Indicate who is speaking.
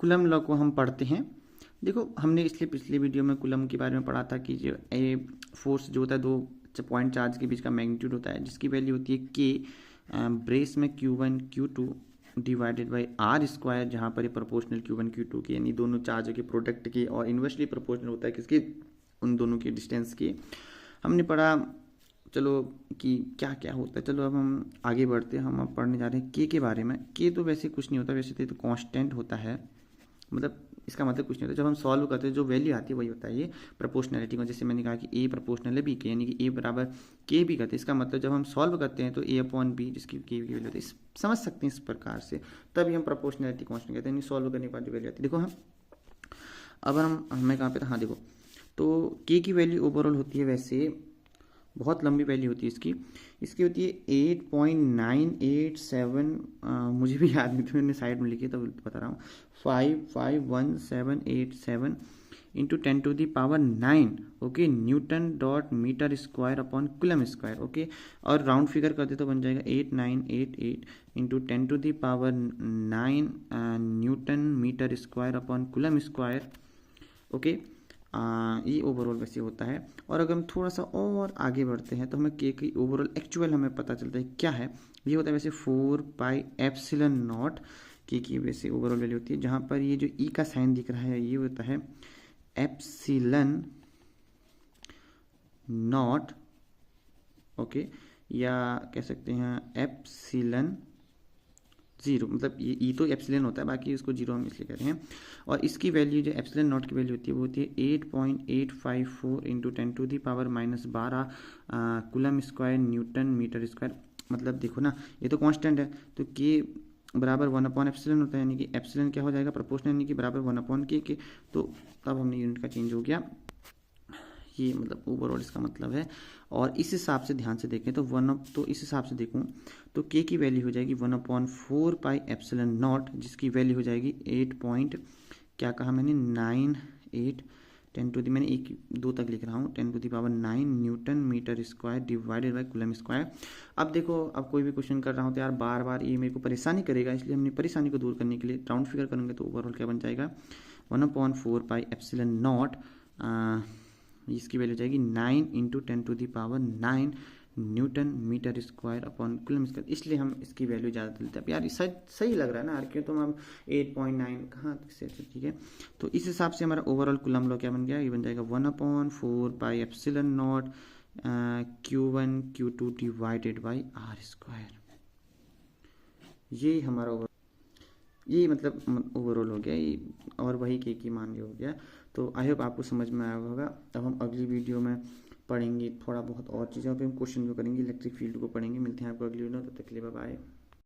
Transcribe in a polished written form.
Speaker 1: Coulomb law को हम पढ़ते हैं। देखो हमने इसलिए पिछले वीडियो में कूलम के बारे में पढ़ा था कि जो ए फोर्स जो होता है दो पॉइंट चार्ज के बीच का मैग्नीट्यूड होता है जिसकी वैल्यू होती है के ब्रेस में Q1 Q2 divided by are square, जहाँ पर ये प्रोपोर्शनल Q1 Q2 के यानी दोनों चार्जों के प्रोडक्ट के और इन्वर्सली प्रोपोर्शनल होता है किसके, उन दोनों के डिस्टेंस के। हमने पढ़ा चलो कि क्या क्या होता है। चलो अब हम आगे बढ़ते हैं। हम अब पढ़ने जा रहे हैं के बारे में। के तो वैसे कुछ नहीं होता, वैसे तो कांस्टेंट होता है, मतलब इसका मतलब कुछ नहीं होता। जब हम सॉल्व करते हैं जो वैल्यू आती है वही होता है ये प्रोपोर्शनलिटी को। जैसे मैंने कहा कि ए प्रोपोर्शनल है बी के, यानी कि ए बराबर के बी करते हैं। इसका मतलब जब हम सॉल्व करते हैं तो ए अपॉन बी जिसकी के की वैल्यू होती है, समझ सकते हैं इस प्रकार से, तभी हम प्रोपोर्शनलिटी कांस्टेंट कहते हैं। सॉल्व करने के बाद जो वैल्यू आती है, देखो हम अब हमें कहाँ पे था, हाँ देखो तो के की वैल्यू ओवरऑल होती है, वैसे बहुत लंबी वैल्यू होती है इसकी होती है 8.987, मुझे भी याद नहीं था, मैंने साइड में लिखी तो बता रहा हूँ, 551,787 into 10⁻⁹ okay, newton dot metre square upon coulomb square okay. और राउंड फिगर करते तो बन जाएगा 8988 into 10⁻⁹ newton metre square upon coulomb square okay. ये ओवरऑल वैसे होता है। और अगर हम थोड़ा सा और आगे बढ़ते हैं तो हमें के की ओवरऑल एक्चुअल हमें पता चलता है क्या है। ये होता है वैसे 4πε0 के की वैसे ओवरऑल वैल्यू होती है, जहाँ पर ये जो ई का साइन दिख रहा है ये होता है एप्सिलन नॉट ओके, या कह सकते हैं एप्सिलन जीरो, मतलब ये ई तो एप्सिलन होता है, बाकी इसको जीरो हम इसलिए कह रहे हैं। और इसकी वैल्यू जो एप्सिलन नॉट की वैल्यू होती है वो होती है 8.854 into 10⁻⁻12 coulomb square newton metre square. मतलब देखो ना ये तो कांस्टेंट है तो के बराबर 1/एप्सिलन होता है, यानी कि एप्सिलन क्या हो जाएगा प्रोपोर्शनल, यानी कि बराबर 1/के। तो तब हमने यूनिट का चेंज हो गया, ये मतलब ओवरऑल इसका मतलब है। और इस हिसाब से ध्यान से देखें तो इस हिसाब से देखूं तो के की वैल्यू हो जाएगी 1/4πε0 जिसकी वैल्यू हो जाएगी 8 पॉइंट क्या कहा मैंने 98 मैंने 1 2 तक लिख रहा हूँ 10⁹ newton metre square divided by coulomb square. अब देखो अब कोई भी क्वेश्चन कर रहा हूँ तो यार बार बार ये मेरे को परेशानी करेगा, इसलिए हमने परेशानी को दूर करने के लिए राउंड फिगर करेंगे तो ओवरऑल क्या बन जाएगा 1/4πε0 इसकी वैल्यू जाएगी 9 into 10⁻⁹ newton metre square upon coulomb square. इसलिए हम इसकी वैल्यू ज़्यादा लेते हैं। अब यार शायद सही लग रहा है ना यार, क्यों तो हम 8.9 कहाँ से, ठीक है। तो इस हिसाब से हमारा ओवरऑल कूलम लॉ क्या बन गया, ये बन जाएगा 1/4πε0 Q1 Q2 divided by are square. ये हमारा ये मतलब ओवरऑल हो गया ये, और वही के की मान हो गया। तो आई होप आपको समझ में आया होगा। अब हम अगली वीडियो में पढ़ेंगे थोड़ा बहुत और चीज़ों पे हम क्वेश्चन जो करेंगे, इलेक्ट्रिक फील्ड को पढ़ेंगे। मिलते हैं आपको अगली वीडियो, तब तक के लिए बाय बाय।